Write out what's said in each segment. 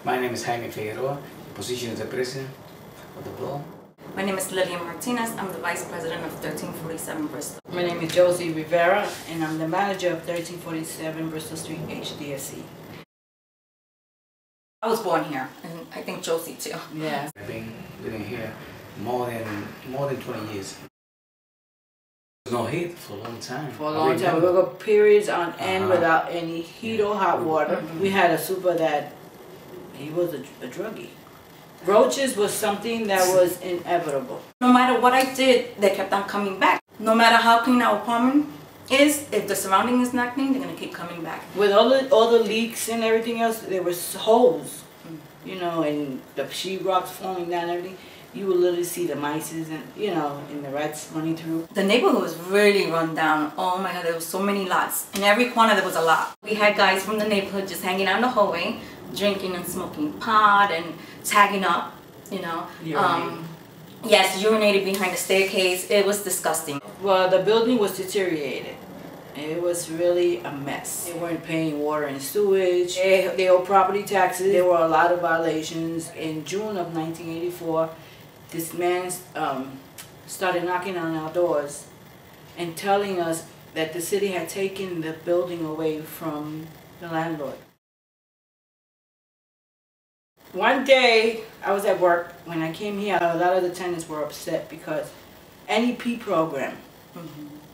My name is Jaime Figueroa. The position is the president of the board. My name is Lillian Martinez. I'm the vice president of 1347 Bristol. My name is Josie Rivera, and I'm the manager of 1347 Bristow Street HDFC. I was born here, and I think Josie too. Yeah. I've been living here more than 20 years. No heat for a long time. For a long time. We would go periods on end without any heat or hot water. We had a super that he was a druggie. Roaches was something that was inevitable. No matter what I did, they kept on coming back. No matter how clean our apartment is, if the surrounding is not clean, they're gonna keep coming back. With all the leaks and everything else, there was holes, you know, and the sheetrocks falling down and everything. You would literally see the mice and, you know, and the rats running through. The neighborhood was really run down. Oh my God, there was so many lots. In every corner there was a lot. We had guys from the neighborhood just hanging out in the hallway, drinking and smoking pot and tagging up, you know. Yes, urinated behind the staircase. It was disgusting. Well, the building was deteriorated. It was really a mess. They weren't paying water and sewage. They owed property taxes. There were a lot of violations. In June of 1984, this man started knocking on our doors and telling us that the city had taken the building away from the landlord. One day, I was at work. When I came here, a lot of the tenants were upset because NEP program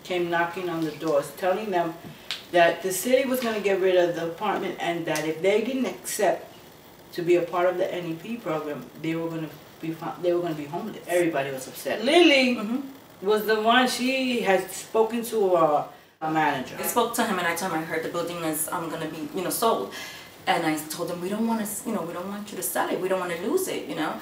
came knocking on the doors, telling them that the city was going to get rid of the apartment and that if they didn't accept to be a part of the NEP program, they were going to be homeless. Everybody was upset. Lily was the one. She had spoken to a manager. I spoke to him and I told him I heard the building is going to be, you know, sold. And I told him, we don't want to, you know, we don't want you to sell it. We don't want to lose it, you know.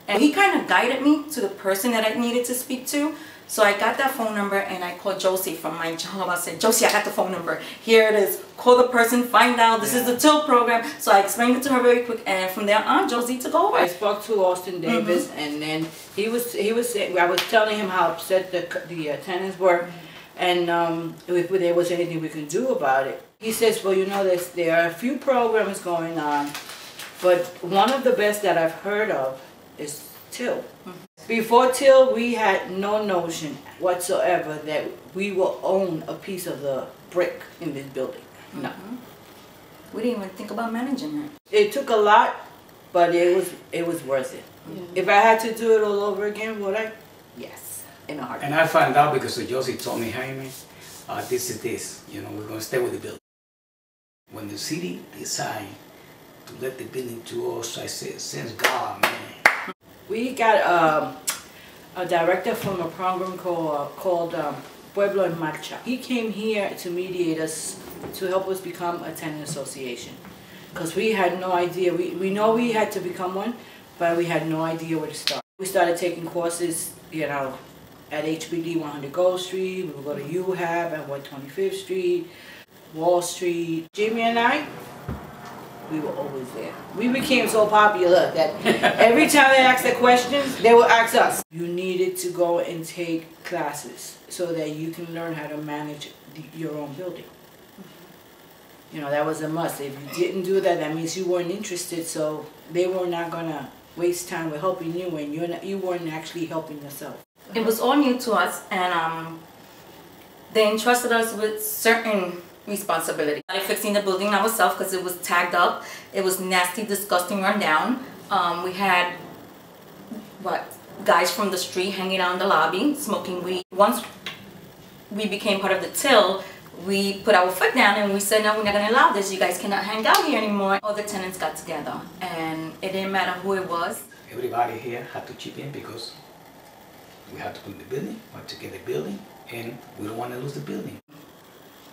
And he kind of guided me to the person that I needed to speak to. So I got that phone number and I called Josie from my job. I said, Josie, I got the phone number. Here it is. Call the person, find out. This is the TIL program. So I explained it to her very quick. And from there on, Josie took over. I spoke to Austin Davis and then I was telling him how upset the tenants were and if there was anything we could do about it. He says, well, you know, there are a few programs going on, but one of the best that I've heard of is TIL. Before TIL, we had no notion whatsoever that we will own a piece of the brick in this building. No. We didn't even think about managing it. It took a lot, but it was worth it. If I had to do it all over again, would I? Yes, in a heartbeat. And I found out because Josie told me, Jaime, this is this. You know, we're going to stay with the building. When the city decided to let the building to us, I said, since God, man. We got a director from a program called Pueblo en Marcha. He came here to mediate us, to help us become a tenant association. Because we had no idea. We know we had to become one, but we had no idea where to start. We started taking courses, you know, at HBD 100 Gold Street. We would go to UHAB at 125th Street, Wall Street. Jimmy and I, we were always there. We became so popular that every time they asked the questions, they would ask us. You needed to go and take classes so that you can learn how to manage your own building. You know, that was a must. If you didn't do that, that means you weren't interested, so they were not going to waste time with helping you and you weren't actually helping yourself. It was all new to us and they entrusted us with certain responsibility. We started fixing the building ourselves because it was tagged up. It was nasty, disgusting, run down. We had guys from the street hanging out in the lobby, smoking weed. Once we became part of the TIL, we put our foot down and we said, no, we're not going to allow this. You guys cannot hang out here anymore. All the tenants got together and it didn't matter who it was. Everybody here had to chip in because we had to put the building, we had to get the building, and we don't want to lose the building.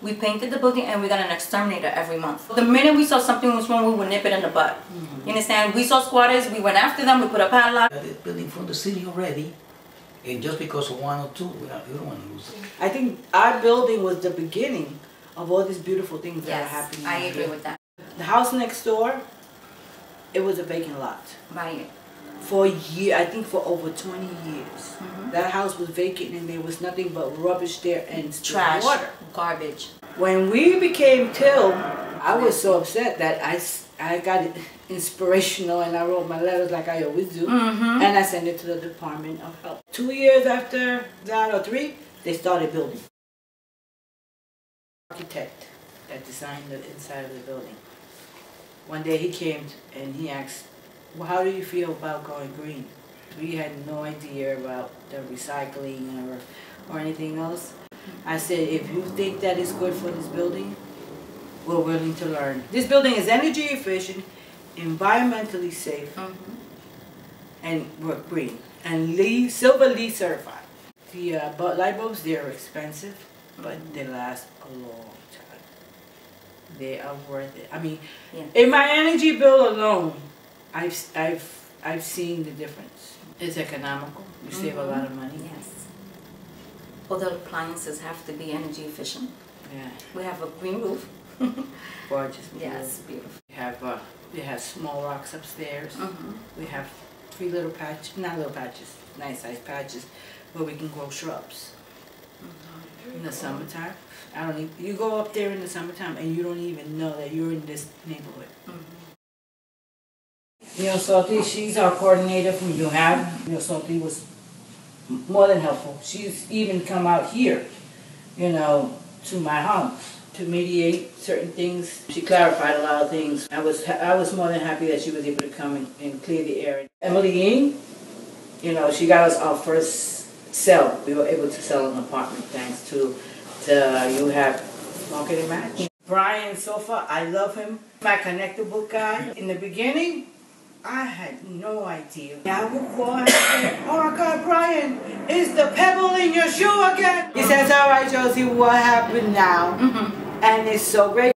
We painted the building and we got an exterminator every month. The minute we saw something was wrong, we would nip it in the butt. You understand? We saw squatters, we went after them, we put a padlock. We got the building from the city already, and just because of one or two, we don't want to lose it. I think our building was the beginning of all these beautiful things that are happening. I agree with that. The house next door, it was a vacant lot. Right. For a year, I think for over 20 years. That house was vacant and there was nothing but rubbish there and trash, water. garbage. When we became TIL, I was so upset that I got it inspirational and I wrote my letters like I always do. And I sent it to the Department of Health. 2 years after that, or 3, they started building. Architect that designed the inside of the building. One day he came and he asked, well, how do you feel about going green? We had no idea about the recycling or anything else. I said, if you think that is good for this building, we're willing to learn. This building is energy efficient, environmentally safe, and we're green. And Silver LEED certified. The light bulbs, they're expensive, but they last a long time. They are worth it. I mean, in my energy bill alone, I've seen the difference. It's economical. You save a lot of money. Yes. All the appliances have to be energy efficient. Yeah. We have a green roof. Gorgeous. Yes, beautiful. We have small rocks upstairs. We have 3 little patches, not little patches, nice sized patches, where we can grow shrubs. In the summertime, you go up there in the summertime and you don't even know that you're in this neighborhood. Salty, she's our coordinator from You Have. Salty was more than helpful. She's even come out here, to my house to mediate certain things. She clarified a lot of things. I was more than happy that she was able to come and clear the area. Emily Ying, she got us our first sell. We were able to sell an apartment thanks to You Have Marketing Match. Brian Sofa, I love him. My connectable guy. In the beginning, I had no idea. I would call him and say, oh my God, Brian, is the pebble in your shoe again? He says, all right, Josie, what happened now? And it's so great.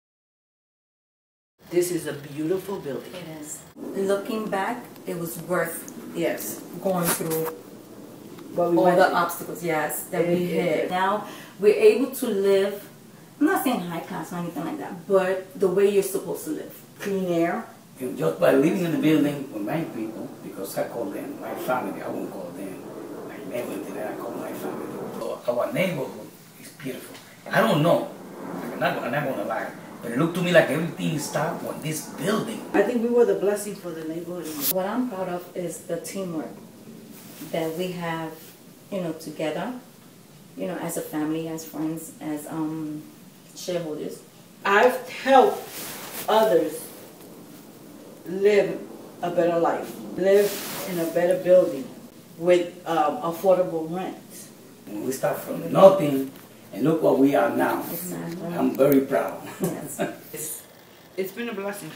This is a beautiful building. It is. Looking back, it was worth going through all the obstacles, that we hit. Now, we're able to live, I'm not saying high class or anything like that, but the way you're supposed to live. Clean air. Just by living in the building with my people, because I call them my family, I won't call them my neighborhood, I call my family. Our neighborhood is beautiful. I don't know, I'm not going to lie, but it looked to me like everything stopped on this building. I think we were the blessing for the neighborhood. What I'm proud of is the teamwork that we have, together, as a family, as friends, as shareholders. I've helped others live a better life, live in a better building with affordable rents. We start from nothing and look what we are now. Exactly. I'm very proud. Yes. It's been a blessing.